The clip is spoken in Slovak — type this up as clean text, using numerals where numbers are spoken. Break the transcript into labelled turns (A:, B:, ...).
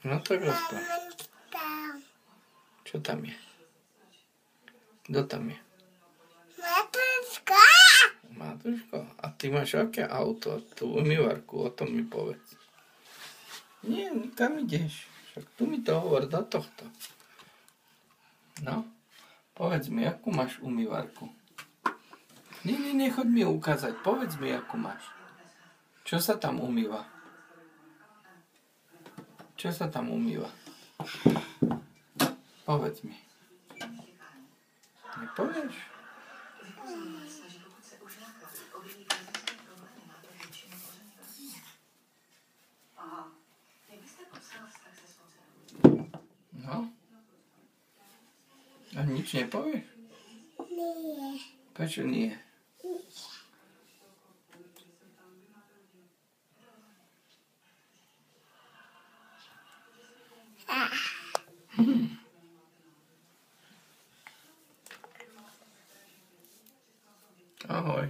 A: No tak rozpráv. Čo tam je? Kto tam je?
B: Matúška.
A: Matúško, a ty máš aké auto? Tú umývarku, o tom mi povedz. Nie, kam ideš? Však tu mi to hovor do tohto. No, povedz mi, akú máš umývarku? Nie, choď mi ukázať. Povedz mi, akú máš. Čo sa tam umýva? Čo sa tam umýva? Povedz mi. Nepovieš? No? A nič nepovieš?
B: Nie.
A: Prečo nie? Ahoj.